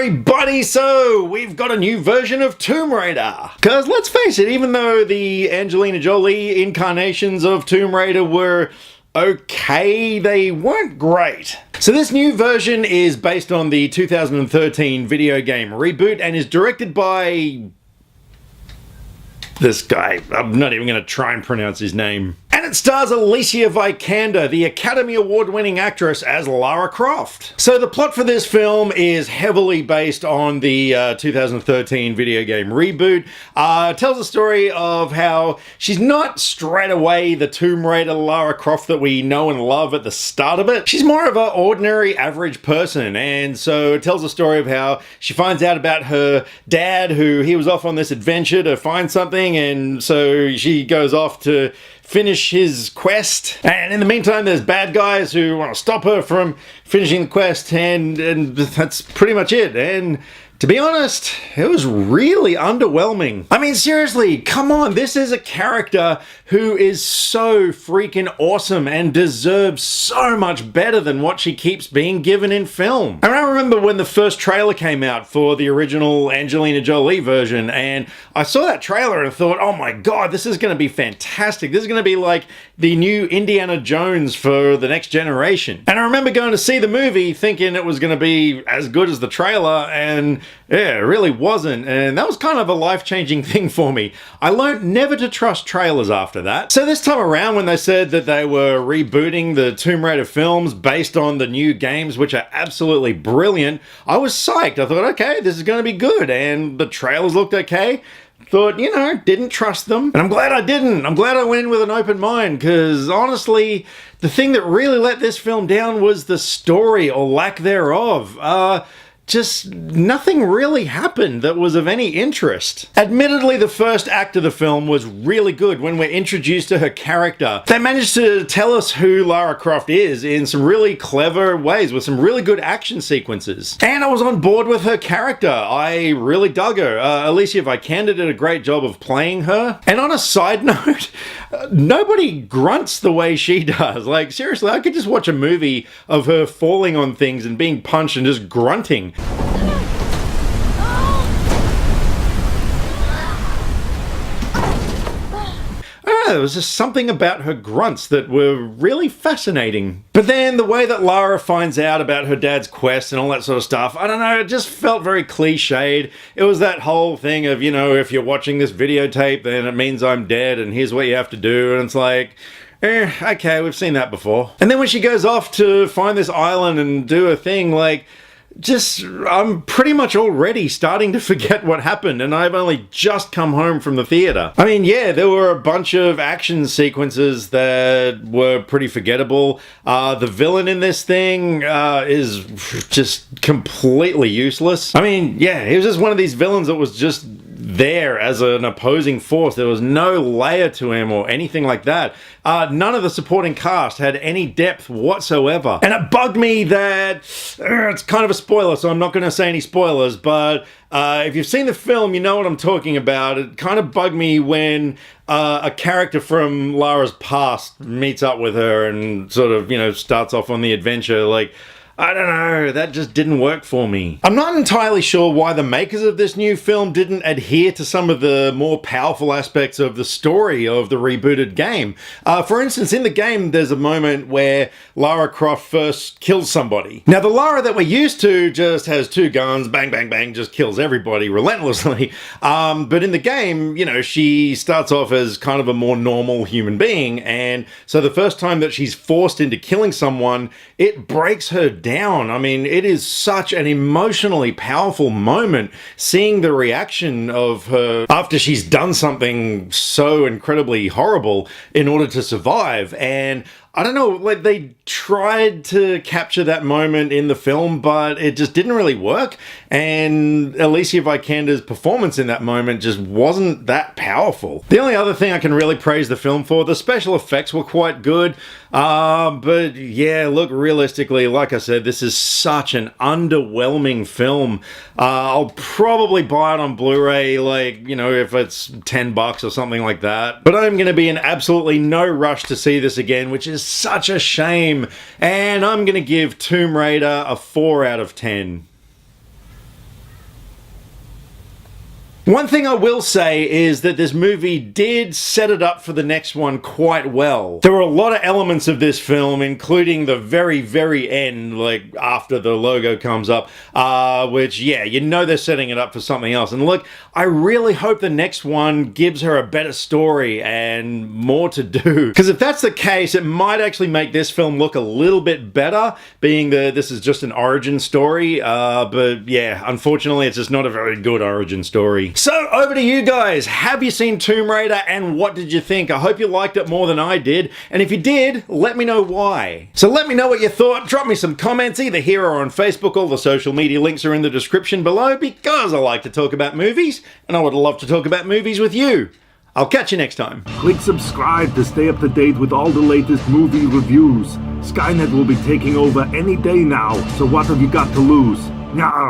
everybody, so we've got a new version of Tomb Raider. Because let's face it, even though the Angelina Jolie incarnations of Tomb Raider were okay, they weren't great. So this new version is based on the 2013 video game reboot and is directed by this guy. I'm not even going to try and pronounce his name. And it stars Alicia Vikander, the Academy Award-winning actress, as Lara Croft. So the plot for this film is heavily based on the 2013 video game reboot. It tells the story of how she's not straight away the Tomb Raider Lara Croft that we know and love at the start of it. She's more of an ordinary, average person, and so it tells the story of how she finds out about her dad, who he was off on this adventure to find something, and so she goes off to finish his quest, and in the meantime there's bad guys who want to stop her from finishing the quest, and that's pretty much it. And to be honest, it was really underwhelming. I mean, seriously, come on, this is a character who is so freaking awesome and deserves so much better than what she keeps being given in film. And I remember when the first trailer came out for the original Angelina Jolie version, and I saw that trailer and thought, oh my god, this is going to be fantastic. This is going to be like the new Indiana Jones for the next generation. And I remember going to see the movie thinking it was going to be as good as the trailer, and yeah, it really wasn't, and that was kind of a life-changing thing for me. I learned never to trust trailers after that. So this time around, when they said that they were rebooting the Tomb Raider films based on the new games, which are absolutely brilliant, I was psyched. I thought, okay, this is going to be good, and the trailers looked okay. Thought, you know, didn't trust them. And I'm glad I didn't. I'm glad I went in with an open mind, because honestly, the thing that really let this film down was the story, or lack thereof. Just nothing really happened that was of any interest. Admittedly, the first act of the film was really good when we're introduced to her character. They managed to tell us who Lara Croft is in some really clever ways with some really good action sequences. And I was on board with her character. I really dug her. Alicia Vikander did a great job of playing her. And on a side note, nobody grunts the way she does. Like, seriously, I could just watch a movie of her falling on things and being punched and just grunting. There was just something about her grunts that were really fascinating. But then the way that Lara finds out about her dad's quest and all that sort of stuff, I don't know, it just felt very cliched. It was that whole thing of, you know, if you're watching this videotape, then it means I'm dead and here's what you have to do. And it's like, okay, we've seen that before. And then when she goes off to find this island and do a thing, like, I'm pretty much already starting to forget what happened, and I've only just come home from the theater. I mean, yeah, there were a bunch of action sequences that were pretty forgettable. The villain in this thing is just completely useless. I mean, yeah, he was just one of these villains that was just there as an opposing force. There was no layer to him or anything like that. None of the supporting cast had any depth whatsoever. And it bugged me that, it's kind of a spoiler, so I'm not going to say any spoilers, but if you've seen the film, you know what I'm talking about. It kind of bugged me when a character from Lara's past meets up with her and sort of, you know, starts off on the adventure. Like, I don't know, that just didn't work for me. I'm not entirely sure why the makers of this new film didn't adhere to some of the more powerful aspects of the story of the rebooted game. For instance, in the game, there's a moment where Lara Croft first kills somebody. Now, the Lara that we're used to just has two guns, bang, bang, bang, just kills everybody relentlessly. But in the game, you know, she starts off as kind of a more normal human being, and so the first time that she's forced into killing someone, it breaks her down. I mean, it is such an emotionally powerful moment seeing the reaction of her after she's done something so incredibly horrible in order to survive. And I don't know, like, they tried to capture that moment in the film, but it just didn't really work. And Alicia Vikander's performance in that moment just wasn't that powerful. The only other thing I can really praise the film for, the special effects were quite good. But yeah, look, realistically, like I said, this is such an underwhelming film. I'll probably buy it on Blu-ray, like, you know, if it's $10 or something like that. But I'm going to be in absolutely no rush to see this again, which is such a shame. And I'm going to give Tomb Raider a 4 out of 10. One thing I will say is that this movie did set it up for the next one quite well. There were a lot of elements of this film, including the very, very end, like after the logo comes up, which, yeah, you know they're setting it up for something else. And look, I really hope the next one gives her a better story and more to do. Because if that's the case, it might actually make this film look a little bit better, being that this is just an origin story. But yeah, unfortunately, it's just not a very good origin story. So over to you guys. Have you seen Tomb Raider and what did you think? I hope you liked it more than I did. And if you did, let me know why. So let me know what you thought. Drop me some comments either here or on Facebook. All the social media links are in the description below because I like to talk about movies and I would love to talk about movies with you. I'll catch you next time. Click subscribe to stay up to date with all the latest movie reviews. Skynet will be taking over any day now, so what have you got to lose? Nyah.